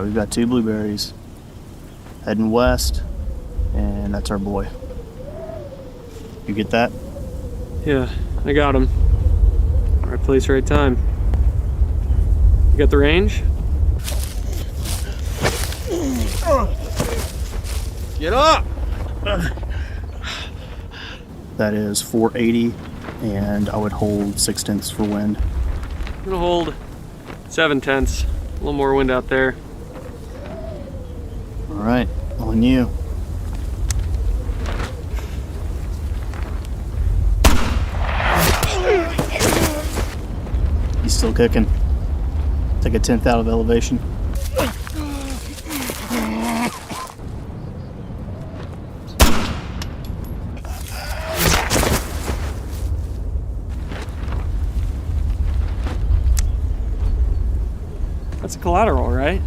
right, we've got 2 blueberries heading west, and that's our boy. You get that? Yeah, I got him. Right place, right time. You got the range? Get up! That is 480, and I would hold 6/10 for wind. I'm gonna hold 7/10. A little more wind out there. All right, on you. He's still kicking. Take a 10th out of elevation. That's a collateral, right?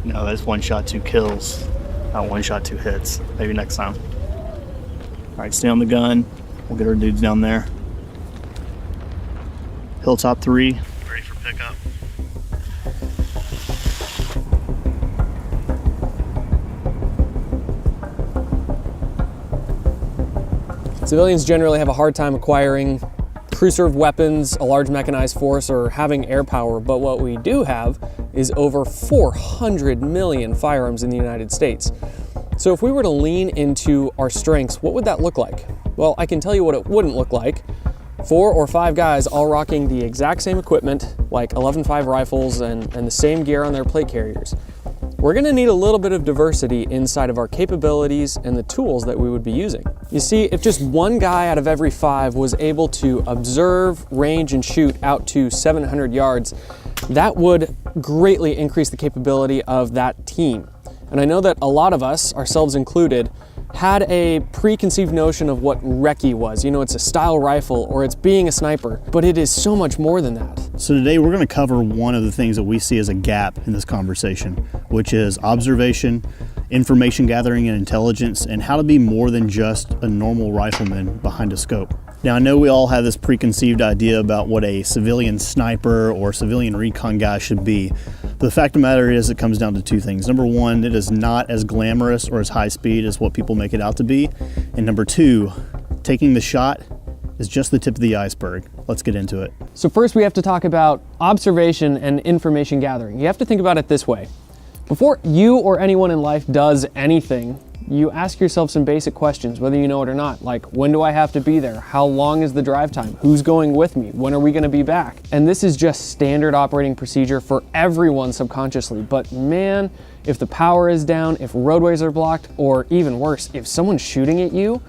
No, that's 1 shot, 2 kills. Not 1 shot, 2 hits. Maybe next time. All right, stay on the gun. We'll get our dudes down there. Hilltop 3. Ready for pickup. Civilians generally have a hard time acquiring crew-served weapons, a large mechanized force, or having air power, but what we do have is over 400 million firearms in the United States. So if we were to lean into our strengths, what would that look like? Well, I can tell you what it wouldn't look like. 4 or 5 guys all rocking the exact same equipment, like 11.5 rifles and the same gear on their plate carriers. We're gonna need a little bit of diversity inside of our capabilities and the tools that we would be using. You see, if just 1 guy out of every 5 was able to observe, range, and shoot out to 700 yards, that would greatly increase the capability of that team. And I know that a lot of us, ourselves included, had a preconceived notion of what recce was. You know, it's a style rifle or it's being a sniper, but it is so much more than that. So today we're going to cover one of the things that we see as a gap in this conversation, which is observation, information gathering and intelligence, and how to be more than just a normal rifleman behind a scope. Now, I know we all have this preconceived idea about what a civilian sniper or civilian recon guy should be. But the fact of the matter is it comes down to 2 things. Number 1, it is not as glamorous or as high speed as what people make it out to be. And number 2, taking the shot is just the tip of the iceberg. Let's get into it. So first we have to talk about observation and information gathering. You have to think about it this way. Before you or anyone in life does anything, you ask yourself some basic questions, whether you know it or not, like when do I have to be there? How long is the drive time? Who's going with me? When are we gonna be back? And this is just standard operating procedure for everyone subconsciously, but man, if the power is down, if roadways are blocked, or even worse, if someone's shooting at you,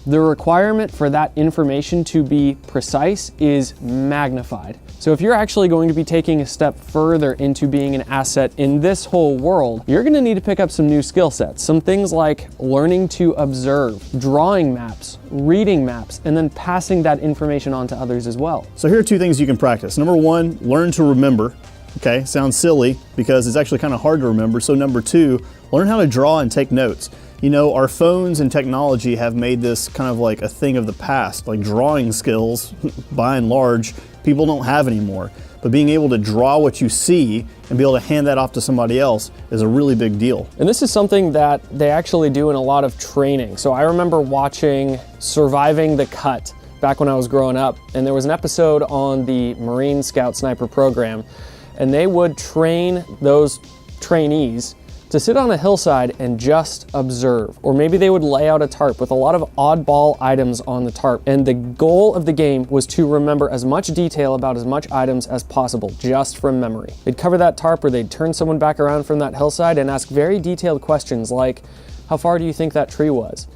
the requirement for that information to be precise is magnified. So if you're actually going to be taking a step further into being an asset in this whole world, you're gonna need to pick up some new skill sets. Some things like learning to observe, drawing maps, reading maps, and then passing that information on to others as well. So here are 2 things you can practice. Number 1, learn to remember. Okay, sounds silly because it's actually kind of hard to remember. So number 2, learn how to draw and take notes. You know, our phones and technology have made this kind of like a thing of the past. Like drawing skills, by and large, people don't have anymore. But being able to draw what you see and be able to hand that off to somebody else is a really big deal. And this is something that they actually do in a lot of training. So I remember watching Surviving the Cut back when I was growing up, and there was an episode on the Marine Scout Sniper program, and they would train those trainees to sit on a hillside and just observe. Or maybe they would lay out a tarp with a lot of oddball items on the tarp. And the goal of the game was to remember as much detail about as much items as possible, just from memory. They'd cover that tarp or they'd turn someone back around from that hillside and ask very detailed questions like, how far do you think that tree was?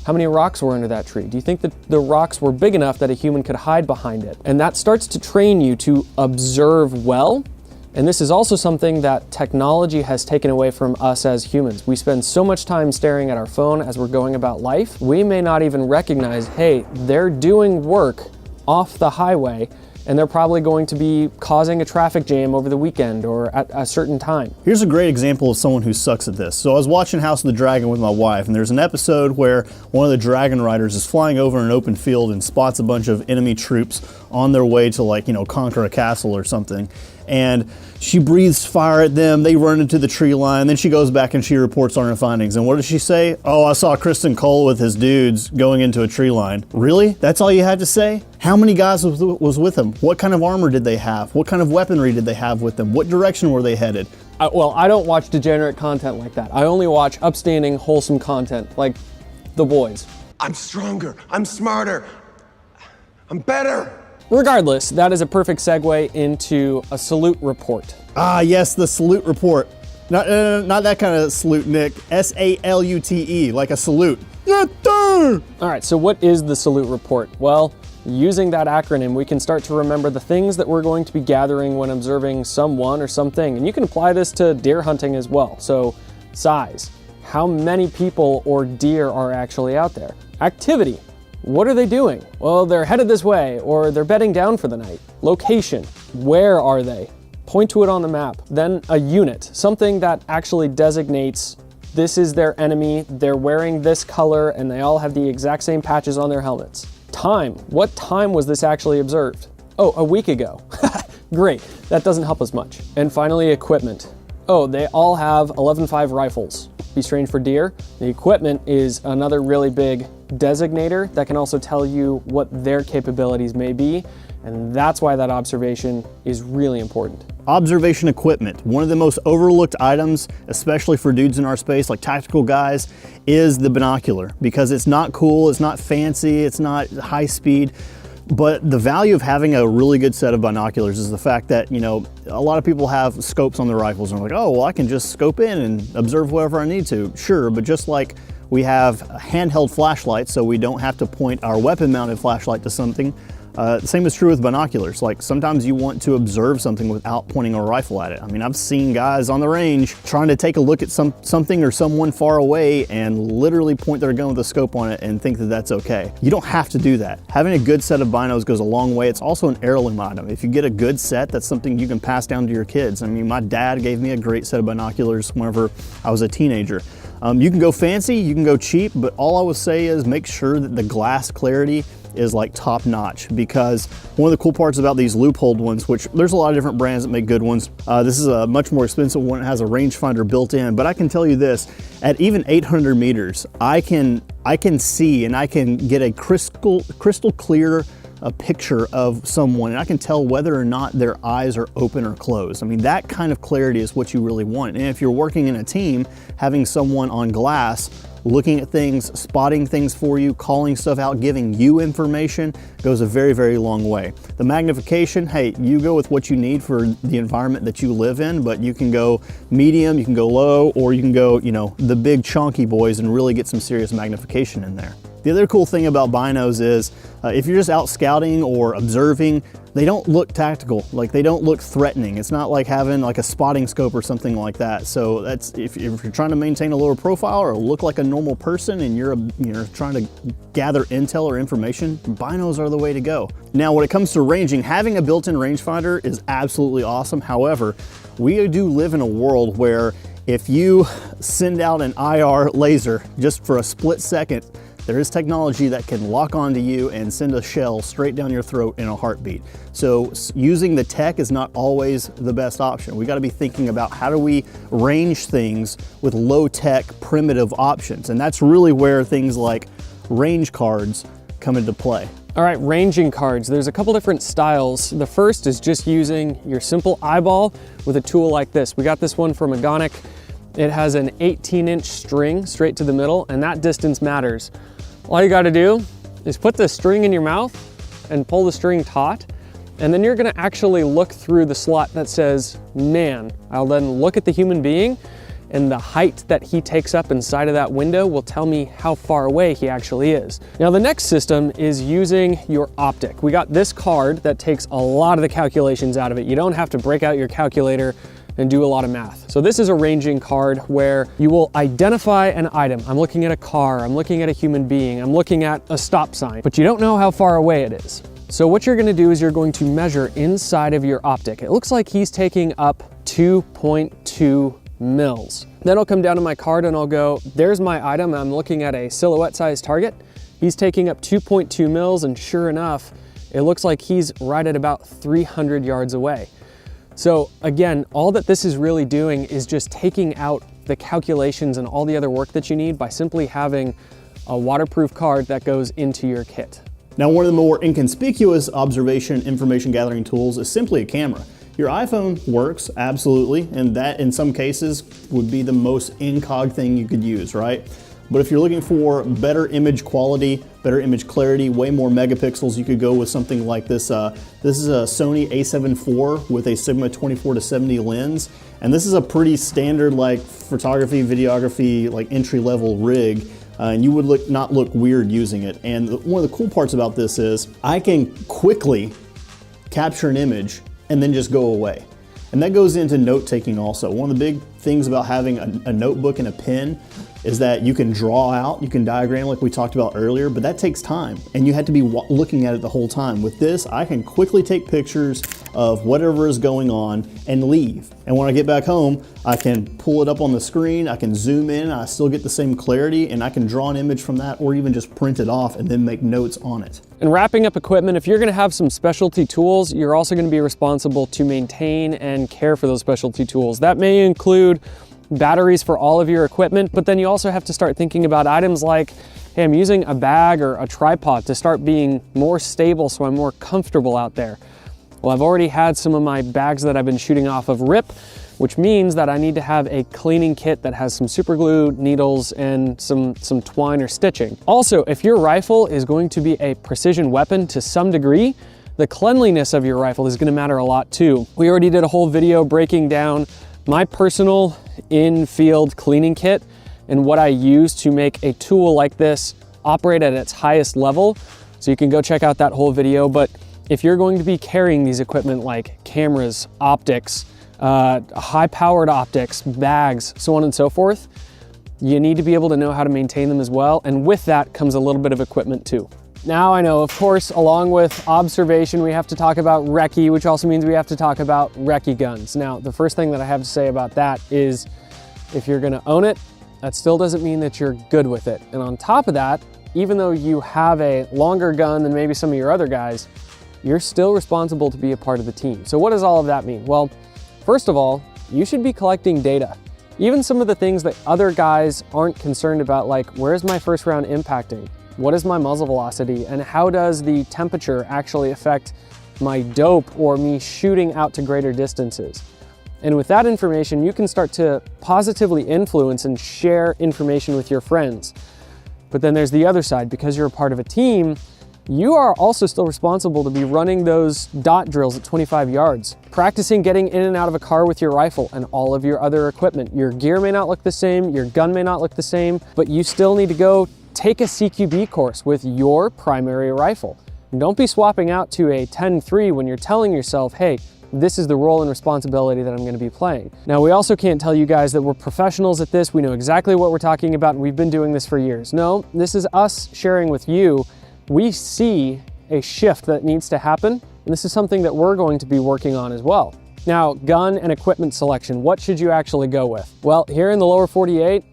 How many rocks were under that tree? Do you think that the rocks were big enough that a human could hide behind it? And that starts to train you to observe well. And this is also something that technology has taken away from us as humans. We spend so much time staring at our phone as we're going about life, we may not even recognize, hey, they're doing work off the highway and they're probably going to be causing a traffic jam over the weekend or at a certain time. Here's a great example of someone who sucks at this. So I was watching House of the Dragon with my wife, and there's an episode where one of the dragon riders is flying over an open field and spots a bunch of enemy troops on their way to, like, you know, conquer a castle or something. And she breathes fire at them, they run into the tree line, then she goes back and she reports on her findings. And what does she say? Oh, I saw Kristen Cole with his dudes going into a tree line. Really? That's all you had to say? How many guys was with them? What kind of armor did they have? What kind of weaponry did they have with them? What direction were they headed? Well, I don't watch degenerate content like that. I only watch upstanding, wholesome content, like The Boys. I'm stronger, I'm smarter, I'm better. Regardless, that is a perfect segue into a salute report. Ah, yes, the salute report. Not that kind of salute, Nick. S-A-L-U-T-E, like a salute. All right, so what is the salute report? Well, using that acronym, we can start to remember the things that we're going to be gathering when observing someone or something. And you can apply this to deer hunting as well. So, size. How many people or deer are actually out there? Activity. What are they doing? Well, they're headed this way, or they're bedding down for the night. Location. Where are they? Point to it on the map. Then a unit, something that actually designates this is their enemy, they're wearing this color, and they all have the exact same patches on their helmets. Time. What time was this actually observed? Oh, a week ago. Great, that doesn't help us much. And finally, equipment. Oh, they all have 11.5 rifles. Be strange for deer. The equipment is another really big designator that can also tell you what their capabilities may be, and that's why that observation is really important. Observation equipment. One of the most overlooked items, especially for dudes in our space, like tactical guys, is the binocular, because it's not cool, it's not fancy, it's not high speed. But the value of having a really good set of binoculars is the fact that, you know, a lot of people have scopes on their rifles and are like, oh, well, I can just scope in and observe whatever I need to. Sure, but just like we have handheld flashlights, so we don't have to point our weapon-mounted flashlight to something, the same is true with binoculars. Like, sometimes you want to observe something without pointing a rifle at it. I mean, I've seen guys on the range trying to take a look at something or someone far away and literally point their gun with a scope on it and think that that's okay. You don't have to do that. Having a good set of binos goes a long way. It's also an heirloom item. If you get a good set, that's something you can pass down to your kids. I mean, my dad gave me a great set of binoculars whenever I was a teenager. You can go fancy, you can go cheap, but all I would say is make sure that the glass clarity is like top notch, because one of the cool parts about these loopholed ones, which there's a lot of different brands that make good ones. This is a much more expensive one. It has a rangefinder built in, but I can tell you this, at even 800 meters, I can see and I can get a crystal clear a picture of someone, and I can tell whether or not their eyes are open or closed. I mean, that kind of clarity is what you really want. And if you're working in a team, having someone on glass looking at things, spotting things for you, calling stuff out, giving you information goes a very, very long way. The magnification, hey, you go with what you need for the environment that you live in, but you can go medium, you can go low, or you can go, you know, the big chunky boys and really get some serious magnification in there. The other cool thing about binos is if you're just out scouting or observing, they don't look tactical, like they don't look threatening. It's not like having like a spotting scope or something like that. So that's if you're trying to maintain a lower profile or look like a normal person and you're trying to gather intel or information, binos are the way to go. Now, when it comes to ranging, having a built-in rangefinder is absolutely awesome. However, we do live in a world where if you send out an IR laser just for a split second, there is technology that can lock onto you and send a shell straight down your throat in a heartbeat. So using the tech is not always the best option. We got to be thinking about how do we range things with low-tech primitive options. And that's really where things like range cards come into play. All right, ranging cards. There's a couple different styles. The first is just using your simple eyeball with a tool like this. We got this one from Agonic. It has an 18-inch string straight to the middle, and that distance matters. All you gotta do is put the string in your mouth and pull the string taut, and then you're gonna actually look through the slot that says man. I'll then look at the human being, and the height that he takes up inside of that window will tell me how far away he actually is. Now, the next system is using your optic. We got this card that takes a lot of the calculations out of it. You don't have to break out your calculator and do a lot of math. So this is a ranging card where you will identify an item. I'm looking at a car, I'm looking at a human being, I'm looking at a stop sign, but you don't know how far away it is. So what you're gonna do is you're going to measure inside of your optic. It looks like he's taking up 2.2 mils. Then I'll come down to my card and I'll go, there's my item. I'm looking at a silhouette size target. He's taking up 2.2 mils, and sure enough, it looks like he's right at about 300 yards away. So again, all that this is really doing is just taking out the calculations and all the other work that you need by simply having a waterproof card that goes into your kit. Now, one of the more inconspicuous observation information gathering tools is simply a camera. Your iPhone works, absolutely, and that in some cases would be the most incog thing you could use, right? But if you're looking for better image quality, better image clarity, way more megapixels, you could go with something like this. This is a Sony a7 IV with a Sigma 24-70 lens. And this is a pretty standard like photography, videography, like entry-level rig. And you would not look weird using it. And one of the cool parts about this is I can quickly capture an image and then just go away. And that goes into note taking also. One of the big things about having a notebook and a pen is that you can draw out, you can diagram like we talked about earlier, but that takes time and you have to be looking at it the whole time. With this, I can quickly take pictures of whatever is going on and leave. And when I get back home, I can pull it up on the screen, I can zoom in, I still get the same clarity, and I can draw an image from that or even just print it off and then make notes on it. And wrapping up equipment, if you're gonna have some specialty tools, you're also gonna be responsible to maintain and care for those specialty tools. That may include batteries for all of your equipment, but then you also have to start thinking about items like, hey, I'm using a bag or a tripod to start being more stable so I'm more comfortable out there. Well, I've already had some of my bags that I've been shooting off of rip, which means that I need to have a cleaning kit that has some super glue, needles, and some twine or stitching. Also, if your rifle is going to be a precision weapon to some degree, the cleanliness of your rifle is gonna matter a lot too. We already did a whole video breaking down my personal in-field cleaning kit and what I use to make a tool like this operate at its highest level. So you can go check out that whole video. But if you're going to be carrying these equipment like cameras, optics, high-powered optics, bags, so on and so forth, you need to be able to know how to maintain them as well. And with that comes a little bit of equipment too. Now I know, of course, along with observation, we have to talk about recce, which also means we have to talk about recce guns. Now, the first thing that I have to say about that is if you're gonna own it, that still doesn't mean that you're good with it. And on top of that, even though you have a longer gun than maybe some of your other guys, you're still responsible to be a part of the team. So what does all of that mean? Well, first of all, you should be collecting data. Even some of the things that other guys aren't concerned about, like where's my first round impacting? What is my muzzle velocity? And how does the temperature actually affect my dope or me shooting out to greater distances? And with that information, you can start to positively influence and share information with your friends. But then there's the other side. Because you're a part of a team, you are also still responsible to be running those dot drills at 25 yards, practicing getting in and out of a car with your rifle and all of your other equipment. Your gear may not look the same, your gun may not look the same, but you still need to go take a CQB course with your primary rifle. And don't be swapping out to a 10-3 when you're telling yourself, hey, this is the role and responsibility that I'm going to be playing. Now, we also can't tell you guys that we're professionals at this. We know exactly what we're talking about, and we've been doing this for years. No, this is us sharing with you. We see a shift that needs to happen, and this is something that we're going to be working on as well. Now, gun and equipment selection, what should you actually go with? Well, here in the lower 48,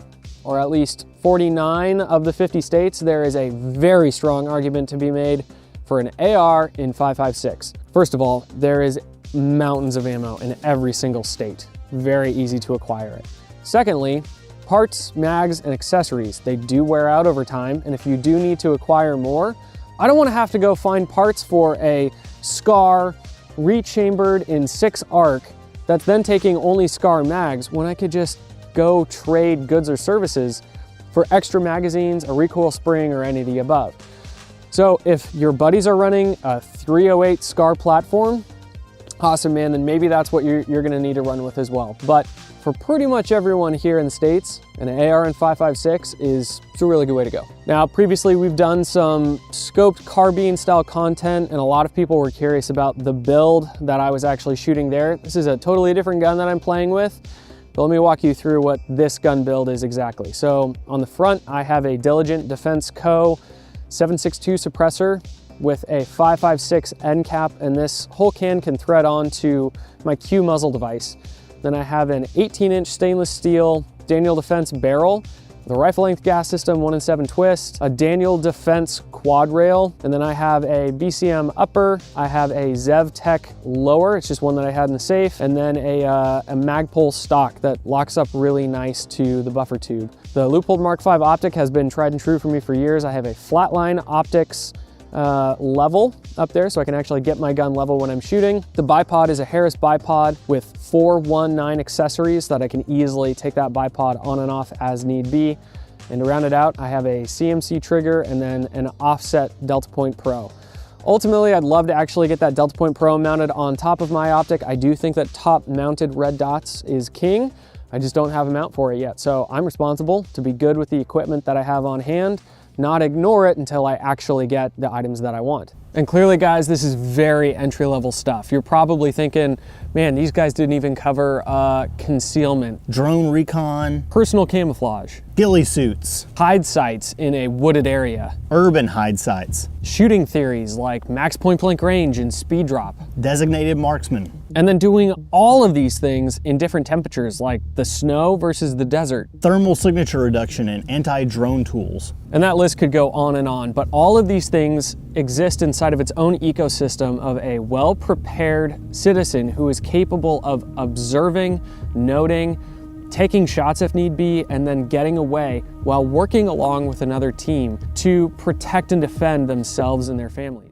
or at least 49 of the 50 states, there is a very strong argument to be made for an AR in 5.56. First of all, there is mountains of ammo in every single state. Very easy to acquire it. Secondly, parts, mags, and accessories, they do wear out over time, and if you do need to acquire more, I don't want to have to go find parts for a SCAR rechambered in 6 ARC that's then taking only SCAR mags when I could just go trade goods or services for extra magazines, a recoil spring, or any of the above. So if your buddies are running a 308 SCAR platform, awesome, man, then maybe that's what you're gonna need to run with as well. But for pretty much everyone here in the States, an AR in 5.56 is a really good way to go. Now, previously we've done some scoped carbine style content, and a lot of people were curious about the build that I was actually shooting there. This is a totally different gun that I'm playing with. But let me walk you through what this gun build is exactly. So on the front, I have a Diligent Defense Co. 7.62 suppressor. with a 5.56 end cap, and this whole can thread onto my Q muzzle device. Then I have an 18-inch stainless steel Daniel Defense barrel, the rifle length gas system, 1 in 7 twist, a Daniel Defense quad rail, and then I have a BCM upper, I have a ZevTech lower, it's just one that I had in the safe, and then a Magpul stock that locks up really nice to the buffer tube. The Leupold Mark V optic has been tried and true for me for years. I have a Flatline Optics level up there so I can actually get my gun level when I'm shooting. The bipod is a Harris bipod with 419 accessories that I can easily take that bipod on and off as need be. And to round it out, I have a CMC trigger and then an offset Delta Point Pro. Ultimately, I'd love to actually get that Delta Point Pro mounted on top of my optic. I do think that top mounted red dots is king. I just don't have a mount for it yet. So I'm responsible to be good with the equipment that I have on hand, not ignore it until I actually get the items that I want. And clearly, guys, this is very entry-level stuff. You're probably thinking, man, these guys didn't even cover concealment, Drone recon, personal camouflage, ghillie suits, hide sites in a wooded area, urban hide sites, shooting theories like max point blank range and speed drop, designated marksman, and then doing all of these things in different temperatures like the snow versus the desert. thermal signature reduction, and anti-drone tools. And that list could go on, but all of these things exist inside of its own ecosystem of a well-prepared citizen who is capable of observing, noting, taking shots if need be, and then getting away while working along with another team to protect and defend themselves and their family.